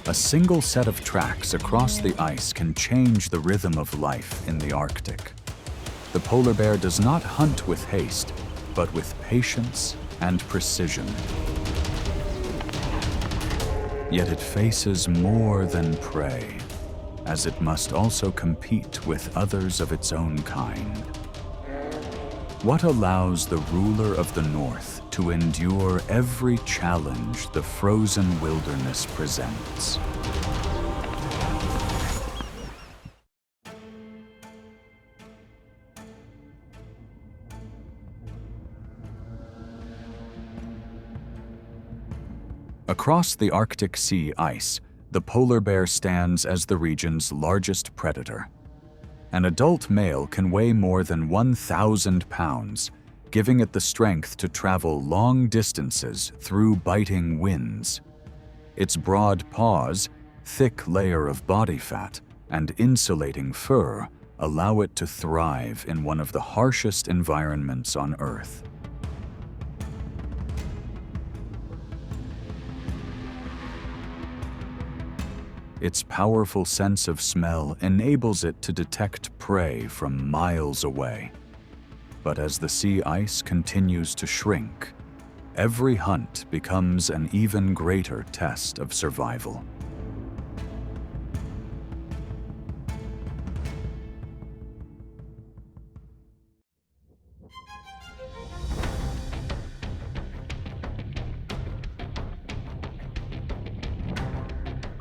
A single set of tracks across the ice can change the rhythm of life in the Arctic. The polar bear does not hunt with haste, but with patience and precision. Yet it faces more than prey, as it must also compete with others of its own kind. What allows the ruler of the North to endure every challenge the frozen wilderness presents? Across the Arctic Sea ice, the polar bear stands as the region's largest predator. An adult male can weigh more than 1,000 pounds, giving it the strength to travel long distances through biting winds. Its broad paws, thick layer of body fat, and insulating fur allow it to thrive in one of the harshest environments on Earth. Its powerful sense of smell enables it to detect prey from miles away. But as the sea ice continues to shrink, every hunt becomes an even greater test of survival.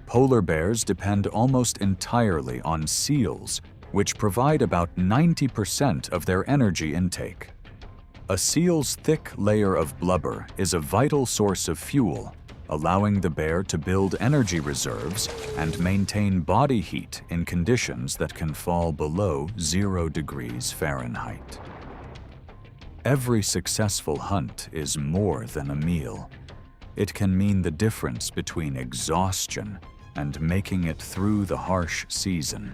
Polar bears depend almost entirely on seals, which provide about 90% of their energy intake. A seal's thick layer of blubber is a vital source of fuel, allowing the bear to build energy reserves and maintain body heat in conditions that can fall below 0 degrees Fahrenheit. Every successful hunt is more than a meal. It can mean the difference between exhaustion and making it through the harsh season.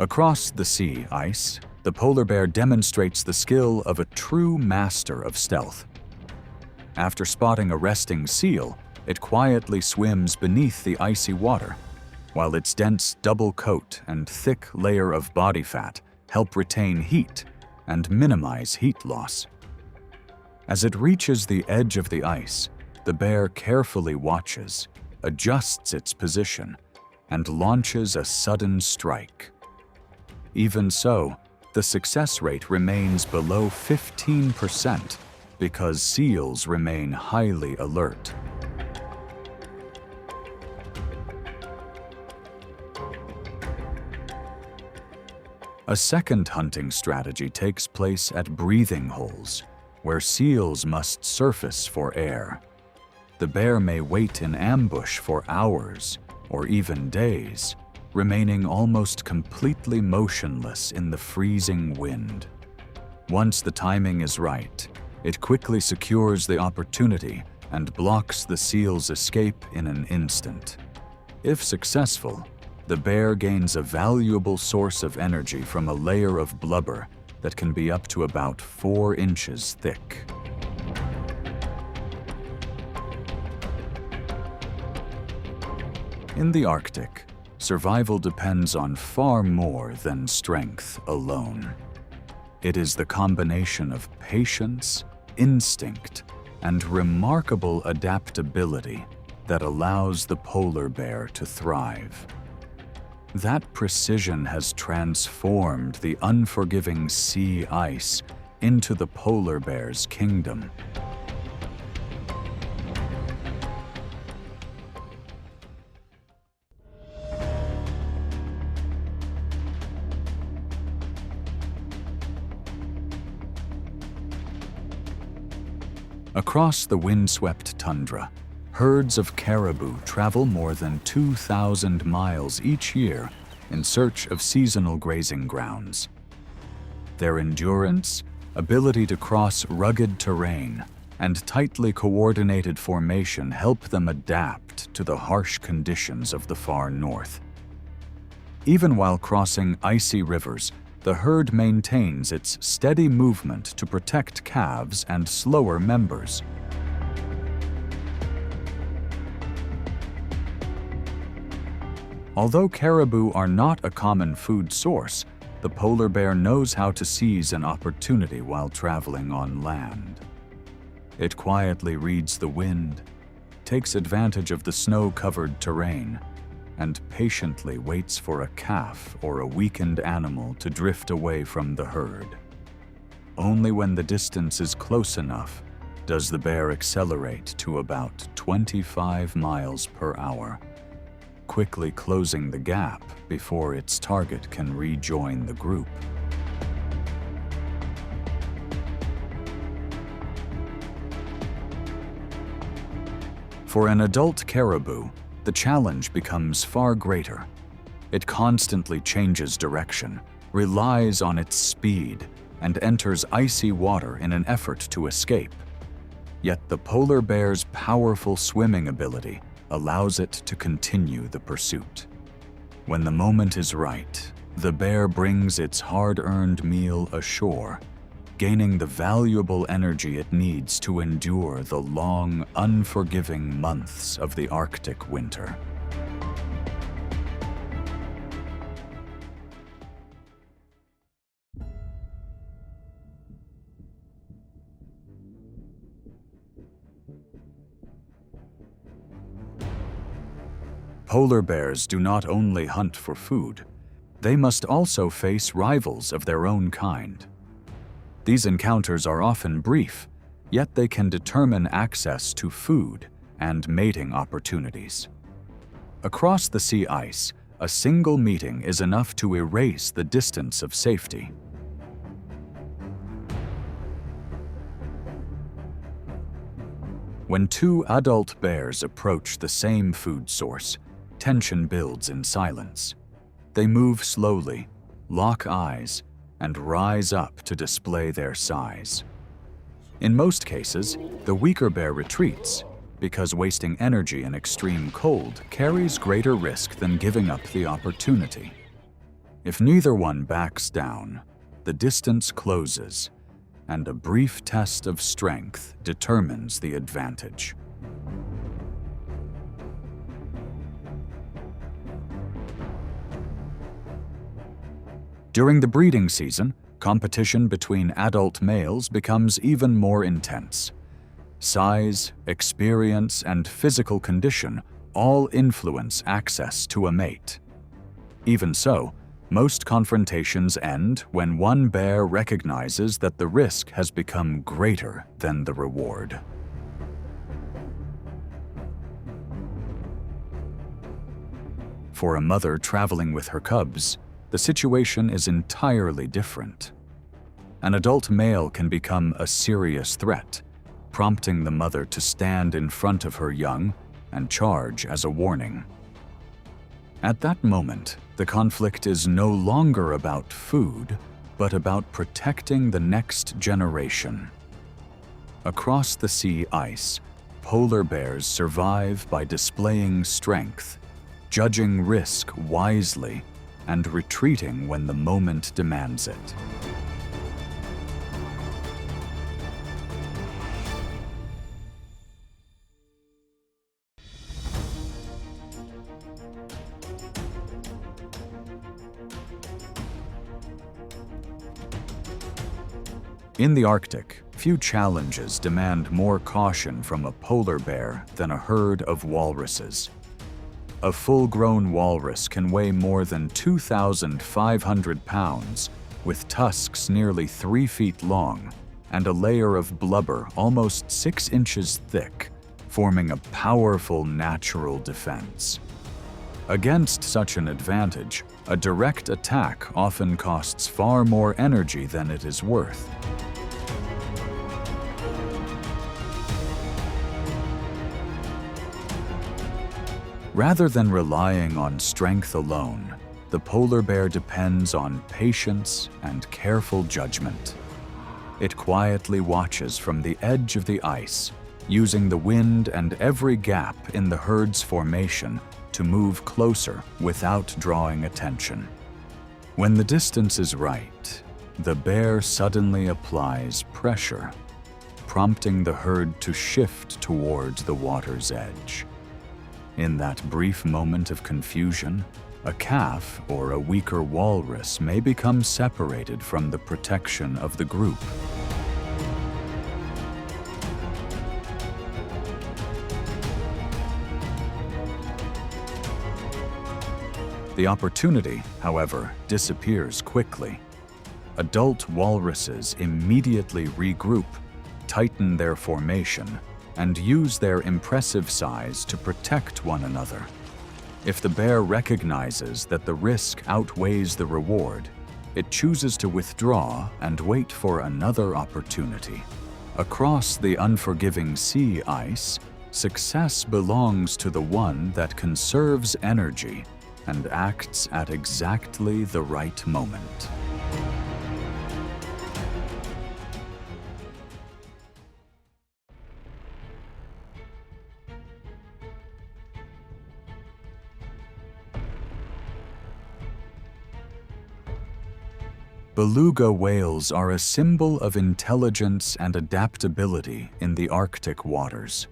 Across the sea ice, the polar bear demonstrates the skill of a true master of stealth. After spotting a resting seal, it quietly swims beneath the icy water, while its dense double coat and thick layer of body fat help retain heat and minimize heat loss. As it reaches the edge of the ice, the bear carefully watches, adjusts its position, and launches a sudden strike. Even so, the success rate remains below 15% because seals remain highly alert. A second hunting strategy takes place at breathing holes, where seals must surface for air. The bear may wait in ambush for hours or even days, remaining almost completely motionless in the freezing wind. Once the timing is right, it quickly secures the opportunity and blocks the seal's escape in an instant. If successful, the bear gains a valuable source of energy from a layer of blubber that can be up to about 4 inches thick. In the Arctic, survival depends on far more than strength alone. It is the combination of patience, instinct, and remarkable adaptability that allows the polar bear to thrive. That precision has transformed the unforgiving sea ice into the polar bear's kingdom. Across the windswept tundra, herds of caribou travel more than 2,000 miles each year in search of seasonal grazing grounds. Their endurance, ability to cross rugged terrain, and tightly coordinated formation help them adapt to the harsh conditions of the far north. Even while crossing icy rivers, the herd maintains its steady movement to protect calves and slower members. Although caribou are not a common food source, the polar bear knows how to seize an opportunity while traveling on land. It quietly reads the wind, takes advantage of the snow-covered terrain, and patiently waits for a calf or a weakened animal to drift away from the herd. Only when the distance is close enough does the bear accelerate to about 25 miles per hour, quickly closing the gap before its target can rejoin the group. For an adult caribou, the challenge becomes far greater. It constantly changes direction, relies on its speed, and enters icy water in an effort to escape. Yet the polar bear's powerful swimming ability allows it to continue the pursuit. When the moment is right, the bear brings its hard-earned meal ashore, gaining the valuable energy it needs to endure the long, unforgiving months of the Arctic winter. Polar bears do not only hunt for food, they must also face rivals of their own kind. These encounters are often brief, yet they can determine access to food and mating opportunities. Across the sea ice, a single meeting is enough to erase the distance of safety. When two adult bears approach the same food source, tension builds in silence. They move slowly, lock eyes, and rise up to display their size. In most cases, the weaker bear retreats because wasting energy in extreme cold carries greater risk than giving up the opportunity. If neither one backs down, the distance closes, and a brief test of strength determines the advantage. During the breeding season, competition between adult males becomes even more intense. Size, experience, and physical condition all influence access to a mate. Even so, most confrontations end when one bear recognizes that the risk has become greater than the reward. For a mother traveling with her cubs, the situation is entirely different. An adult male can become a serious threat, prompting the mother to stand in front of her young and charge as a warning. At that moment, the conflict is no longer about food, but about protecting the next generation. Across the sea ice, polar bears survive by displaying strength, judging risk wisely, and retreating when the moment demands it. In the Arctic, few challenges demand more caution from a polar bear than a herd of walruses. A full-grown walrus can weigh more than 2,500 pounds, with tusks nearly 3 feet long and a layer of blubber almost 6 inches thick, forming a powerful natural defense. Against such an advantage, a direct attack often costs far more energy than it is worth. Rather than relying on strength alone, the polar bear depends on patience and careful judgment. It quietly watches from the edge of the ice, using the wind and every gap in the herd's formation to move closer without drawing attention. When the distance is right, the bear suddenly applies pressure, prompting the herd to shift towards the water's edge. In that brief moment of confusion, a calf or a weaker walrus may become separated from the protection of the group. The opportunity, however, disappears quickly. Adult walruses immediately regroup, tighten their formation, and use their impressive size to protect one another. If the bear recognizes that the risk outweighs the reward, it chooses to withdraw and wait for another opportunity. Across the unforgiving sea ice, success belongs to the one that conserves energy and acts at exactly the right moment. Beluga whales are a symbol of intelligence and adaptability in the Arctic waters.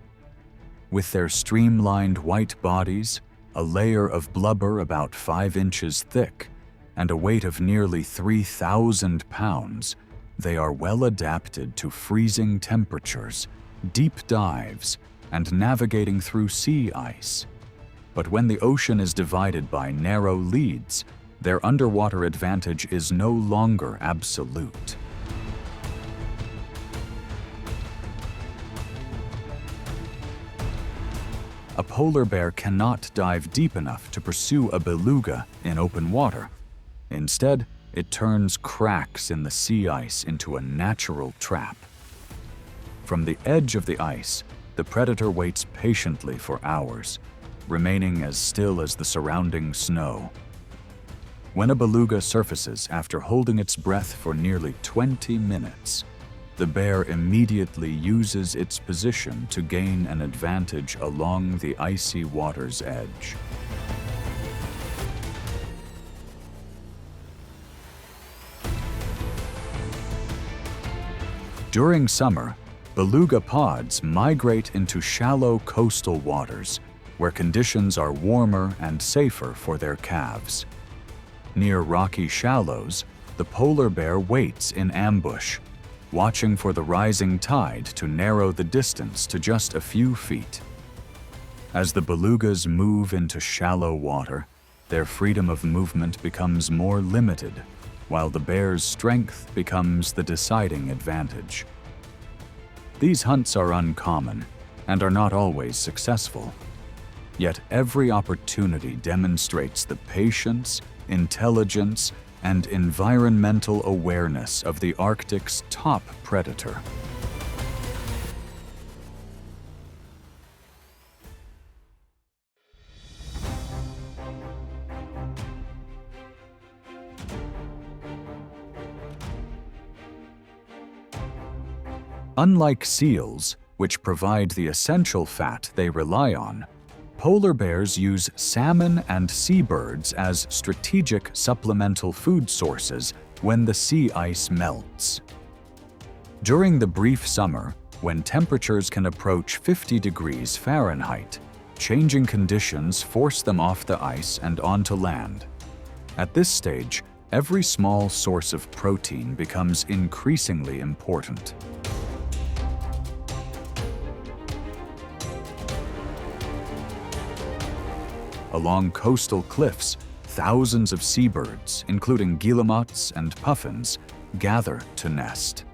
With their streamlined white bodies, a layer of blubber about 5 inches thick, and a weight of nearly 3,000 pounds, they are well adapted to freezing temperatures, deep dives, and navigating through sea ice. But when the ocean is divided by narrow leads, their underwater advantage is no longer absolute. A polar bear cannot dive deep enough to pursue a beluga in open water. Instead, it turns cracks in the sea ice into a natural trap. From the edge of the ice, the predator waits patiently for hours, remaining as still as the surrounding snow. When a beluga surfaces after holding its breath for nearly 20 minutes, the bear immediately uses its position to gain an advantage along the icy water's edge. During summer, beluga pods migrate into shallow coastal waters, where conditions are warmer and safer for their calves. Near rocky shallows, the polar bear waits in ambush, watching for the rising tide to narrow the distance to just a few feet. As the belugas move into shallow water, their freedom of movement becomes more limited, while the bear's strength becomes the deciding advantage. These hunts are uncommon and are not always successful. Yet every opportunity demonstrates the patience, intelligence, and environmental awareness of the Arctic's top predator. Unlike seals, which provide the essential fat they rely on, polar bears use salmon and seabirds as strategic supplemental food sources when the sea ice melts. During the brief summer, when temperatures can approach 50 degrees Fahrenheit, changing conditions force them off the ice and onto land. At this stage, every small source of protein becomes increasingly important. Along coastal cliffs, thousands of seabirds, including guillemots and puffins, gather to nest.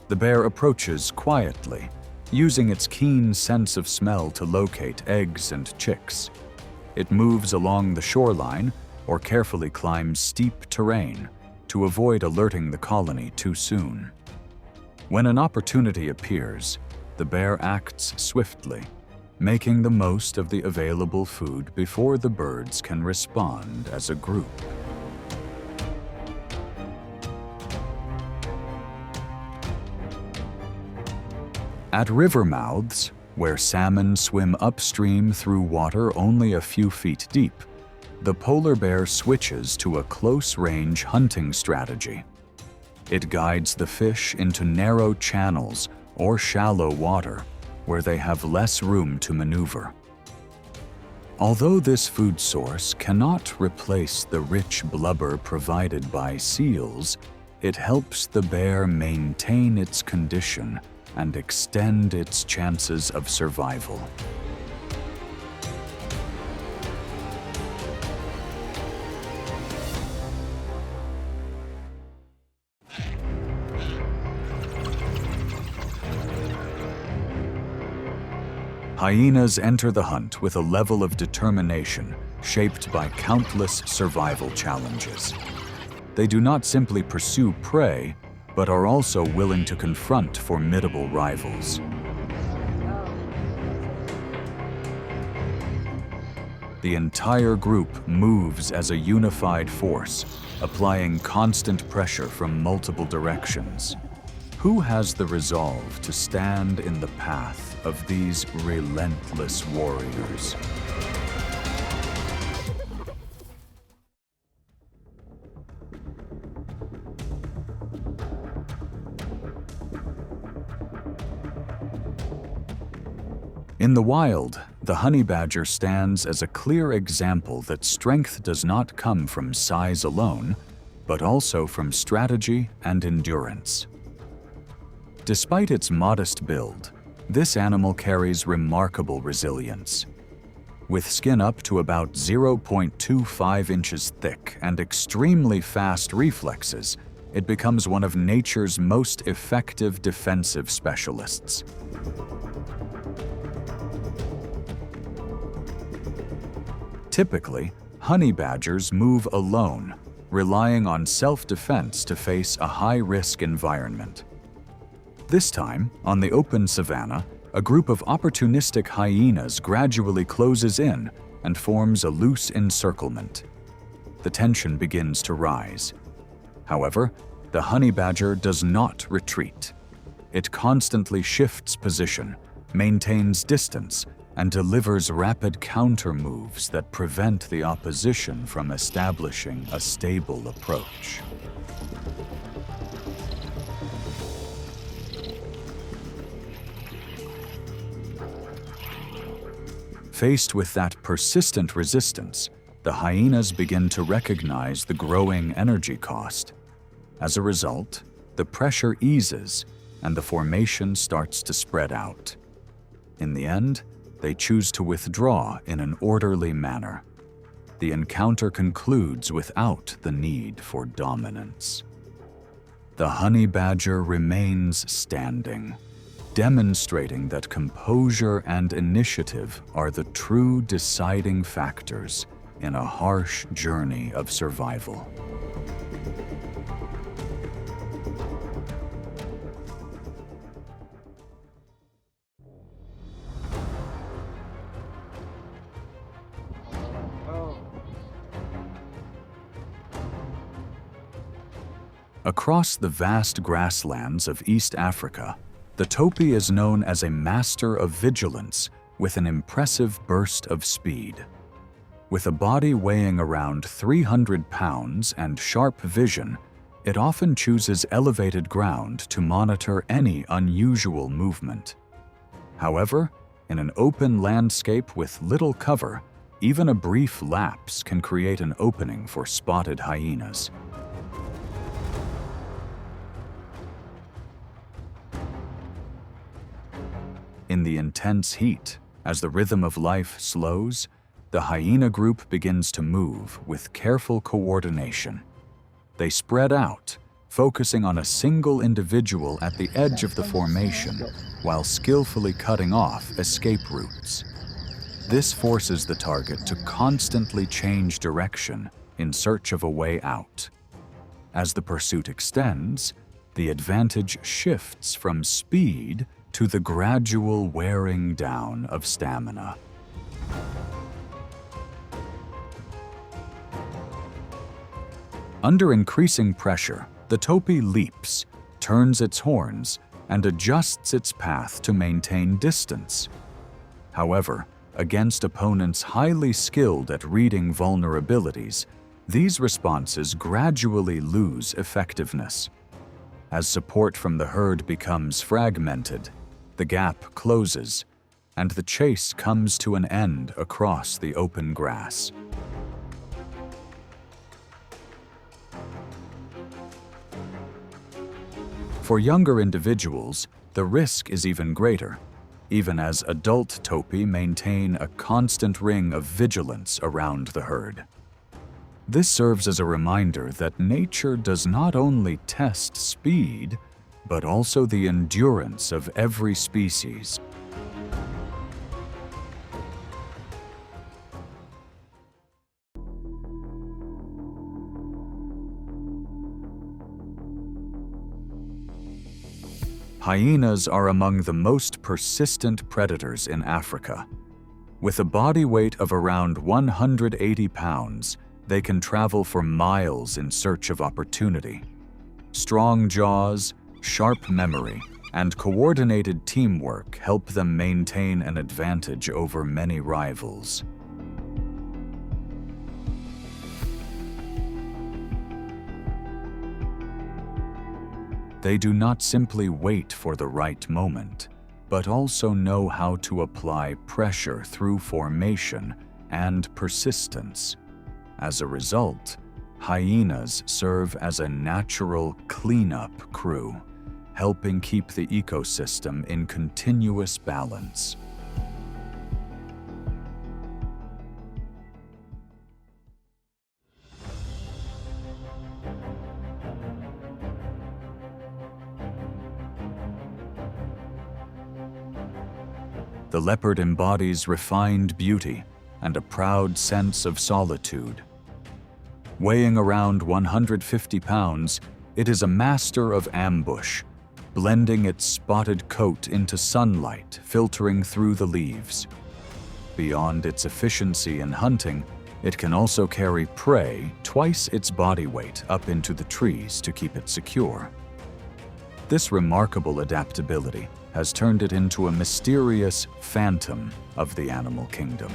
The bear approaches quietly, using its keen sense of smell to locate eggs and chicks. It moves along the shoreline or carefully climbs steep terrain to avoid alerting the colony too soon. When an opportunity appears, the bear acts swiftly, making the most of the available food before the birds can respond as a group. At river mouths, where salmon swim upstream through water only a few feet deep, the polar bear switches to a close-range hunting strategy. It guides the fish into narrow channels or shallow water where they have less room to maneuver. Although this food source cannot replace the rich blubber provided by seals, it helps the bear maintain its condition and extend its chances of survival. Hyenas enter the hunt with a level of determination shaped by countless survival challenges. They do not simply pursue prey, but are also willing to confront formidable rivals. The entire group moves as a unified force, applying constant pressure from multiple directions. Who has the resolve to stand in the path of these relentless warriors? In the wild, the honey badger stands as a clear example that strength does not come from size alone, but also from strategy and endurance. Despite its modest build, this animal carries remarkable resilience. With skin up to about 0.25 inches thick and extremely fast reflexes, it becomes one of nature's most effective defensive specialists. Typically, honey badgers move alone, relying on self-defense to face a high-risk environment. This time, on the open savanna, a group of opportunistic hyenas gradually closes in and forms a loose encirclement. The tension begins to rise. However, the honey badger does not retreat. It constantly shifts position, maintains distance, and delivers rapid counter moves that prevent the opposition from establishing a stable approach. Faced with that persistent resistance, the hyenas begin to recognize the growing energy cost. As a result, the pressure eases and the formation starts to spread out. In the end, they choose to withdraw in an orderly manner. The encounter concludes without the need for dominance. The honey badger remains standing, demonstrating that composure and initiative are the true deciding factors in a harsh journey of survival. Across the vast grasslands of East Africa, the Topi is known as a master of vigilance with an impressive burst of speed. With a body weighing around 300 pounds and sharp vision, it often chooses elevated ground to monitor any unusual movement. However, in an open landscape with little cover, even a brief lapse can create an opening for spotted hyenas. In the intense heat, as the rhythm of life slows, the hyena group begins to move with careful coordination. They spread out, focusing on a single individual at the edge of the formation, while skillfully cutting off escape routes. This forces the target to constantly change direction in search of a way out. As the pursuit extends, the advantage shifts from speed to the gradual wearing down of stamina. Under increasing pressure, the Topi leaps, turns its horns, and adjusts its path to maintain distance. However, against opponents highly skilled at reading vulnerabilities, these responses gradually lose effectiveness. As support from the herd becomes fragmented, the gap closes, and the chase comes to an end across the open grass. For younger individuals, the risk is even greater, even as adult Topi maintain a constant ring of vigilance around the herd. This serves as a reminder that nature does not only test speed, but also the endurance of every species. Hyenas are among the most persistent predators in Africa. With a body weight of around 180 pounds, they can travel for miles in search of opportunity. Strong jaws, sharp memory, and coordinated teamwork help them maintain an advantage over many rivals. They do not simply wait for the right moment, but also know how to apply pressure through formation and persistence. As a result, hyenas serve as a natural cleanup crew, helping keep the ecosystem in continuous balance. The leopard embodies refined beauty and a proud sense of solitude. Weighing around 150 pounds, it is a master of ambush, blending its spotted coat into sunlight filtering through the leaves. Beyond its efficiency in hunting, it can also carry prey twice its body weight up into the trees to keep it secure. This remarkable adaptability has turned it into a mysterious phantom of the animal kingdom.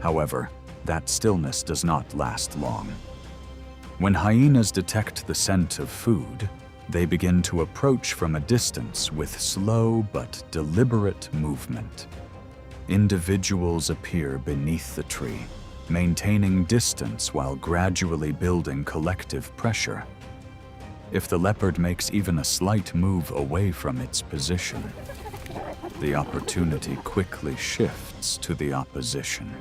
However, that stillness does not last long. When hyenas detect the scent of food, they begin to approach from a distance with slow but deliberate movement. Individuals appear beneath the tree, maintaining distance while gradually building collective pressure. If the leopard makes even a slight move away from its position, the opportunity quickly shifts to the opposition.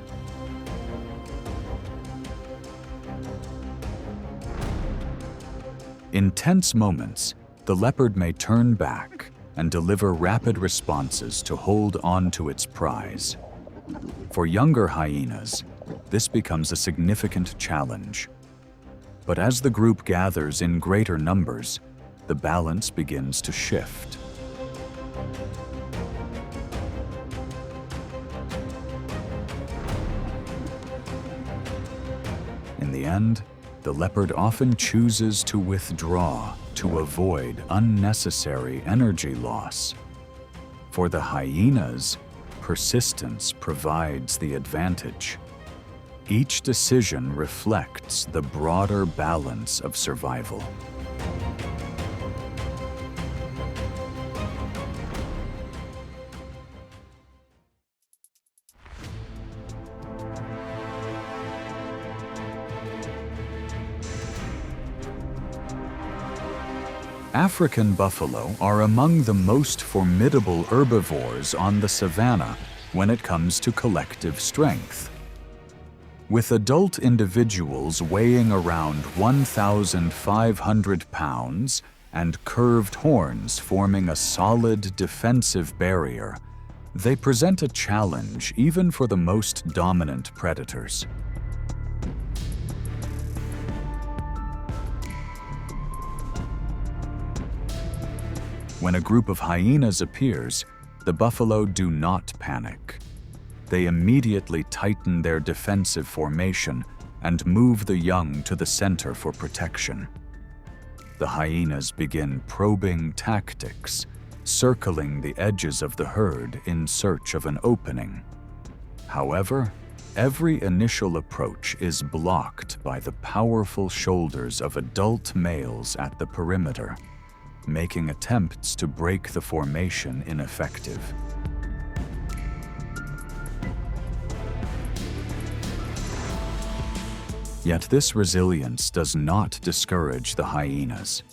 In tense moments, the leopard may turn back and deliver rapid responses to hold on to its prize. For younger hyenas, this becomes a significant challenge. But as the group gathers in greater numbers, the balance begins to shift. In the end, the leopard often chooses to withdraw to avoid unnecessary energy loss. For the hyenas, persistence provides the advantage. Each decision reflects the broader balance of survival. African buffalo are among the most formidable herbivores on the savanna when it comes to collective strength. With adult individuals weighing around 1,500 pounds and curved horns forming a solid defensive barrier, they present a challenge even for the most dominant predators. When a group of hyenas appears, the buffalo do not panic. They immediately tighten their defensive formation and move the young to the center for protection. the hyenas begin probing tactics, circling the edges of the herd in search of an opening. However, every initial approach is blocked by the powerful shoulders of adult males at the perimeter, making attempts to break the formation ineffective. Yet this resilience does not discourage the hyenas.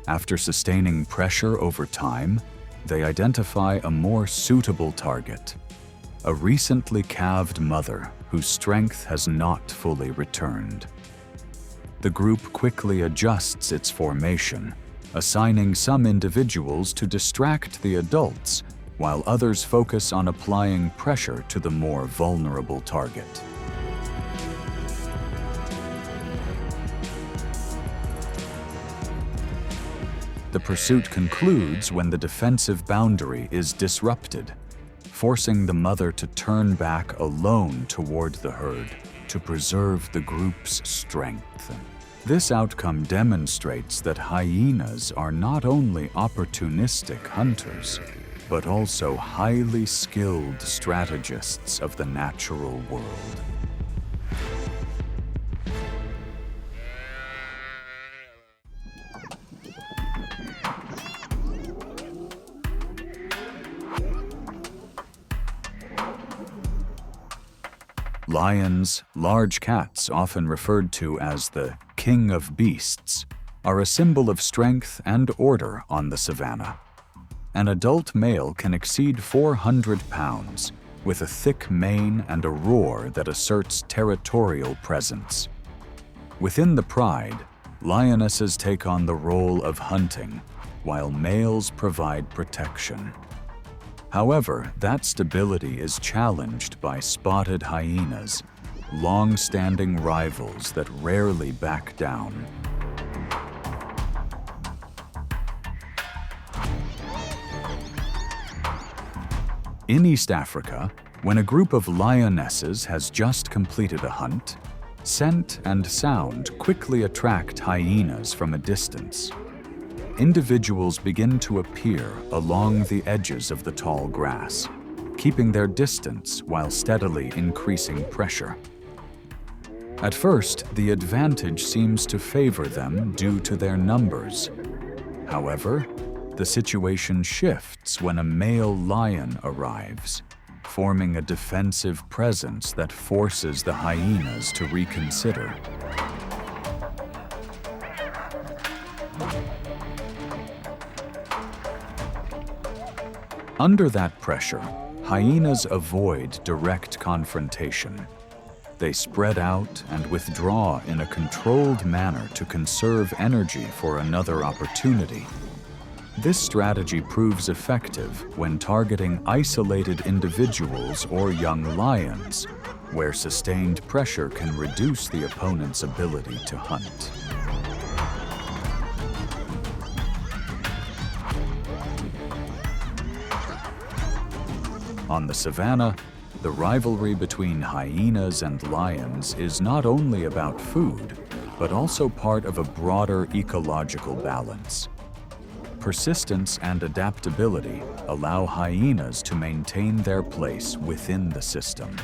After sustaining pressure over time, they identify a more suitable target, a recently calved mother whose strength has not fully returned. The group quickly adjusts its formation, assigning some individuals to distract the adults, while others focus on applying pressure to the more vulnerable target. The pursuit concludes when the defensive boundary is disrupted, forcing the mother to turn back alone toward the herd to preserve the group's strength. This outcome demonstrates that hyenas are not only opportunistic hunters, but also highly skilled strategists of the natural world. Lions, large cats often referred to as the king of beasts, are a symbol of strength and order on the savanna. An adult male can exceed 400 pounds, with a thick mane and a roar that asserts territorial presence. Within the pride, lionesses take on the role of hunting, while males provide protection. However, that stability is challenged by spotted hyenas, long-standing rivals that rarely back down. In East Africa, when a group of lionesses has just completed a hunt, scent and sound quickly attract hyenas from a distance. Individuals begin to appear along the edges of the tall grass, keeping their distance while steadily increasing pressure. At first, the advantage seems to favor them due to their numbers. However, the situation shifts when a male lion arrives, forming a defensive presence that forces the hyenas to reconsider. Under that pressure, hyenas avoid direct confrontation. They spread out and withdraw in a controlled manner to conserve energy for another opportunity. This strategy proves effective when targeting isolated individuals or young lions, where sustained pressure can reduce the opponent's ability to hunt. On the savanna, the rivalry between hyenas and lions is not only about food, but also part of a broader ecological balance. Persistence and adaptability allow hyenas to maintain their place within the system.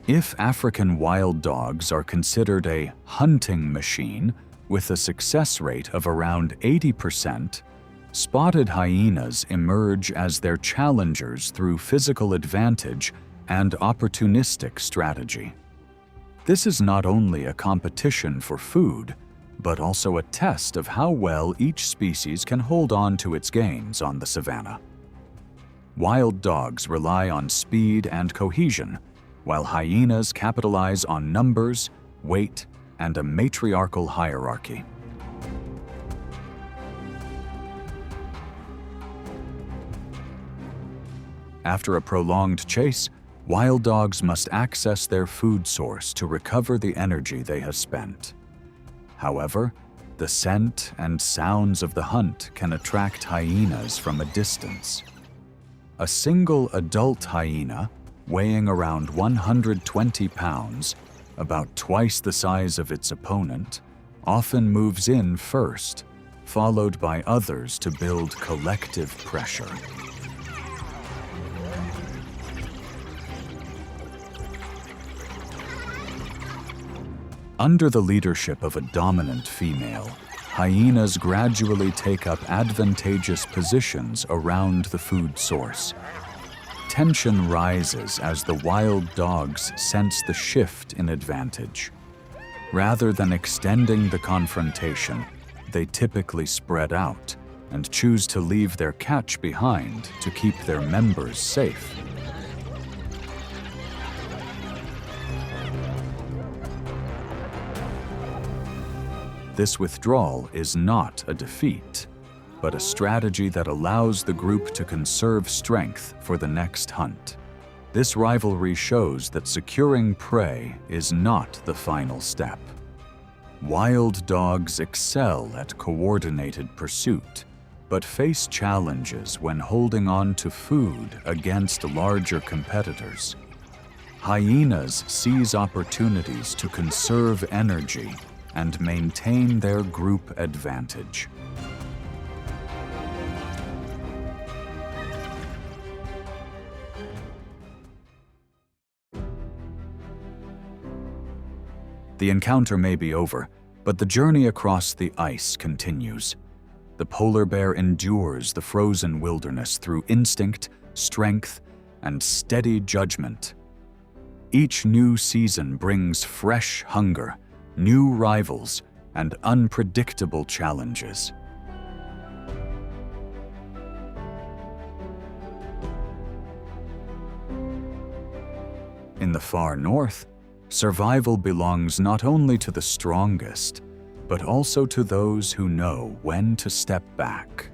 If African wild dogs are considered a hunting machine with a success rate of around 80%, spotted hyenas emerge as their challengers through physical advantage and opportunistic strategy. This is not only a competition for food, but also a test of how well each species can hold on to its gains on the savanna. Wild dogs rely on speed and cohesion, while hyenas capitalize on numbers, weight, and a matriarchal hierarchy. After a prolonged chase, wild dogs must access their food source to recover the energy they have spent. However, The scent and sounds of the hunt can attract hyenas from a distance. A single adult hyena, weighing around 120 pounds, about twice the size of its opponent, often moves in first, followed by others to build collective pressure. Under the leadership of a dominant female, hyenas gradually take up advantageous positions around the food source. Tension rises as the wild dogs sense the shift in advantage. Rather than extending the confrontation, they typically spread out and choose to leave their catch behind to keep their members safe. This withdrawal is not a defeat, but a strategy that allows the group to conserve strength for the next hunt. This rivalry shows that securing prey is not the final step. Wild dogs excel at coordinated pursuit, but face challenges when holding on to food against larger competitors. Hyenas seize opportunities to conserve energy and maintain their group advantage. The encounter may be over, but the journey across the ice continues. The polar bear endures the frozen wilderness through instinct, strength, and steady judgment. Each new season brings fresh hunger, new rivals, and unpredictable challenges. In the far north, survival belongs not only to the strongest, but also to those who know when to step back.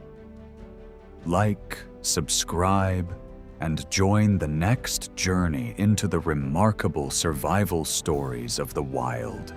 Like, subscribe, and join the next journey into the remarkable survival stories of the wild.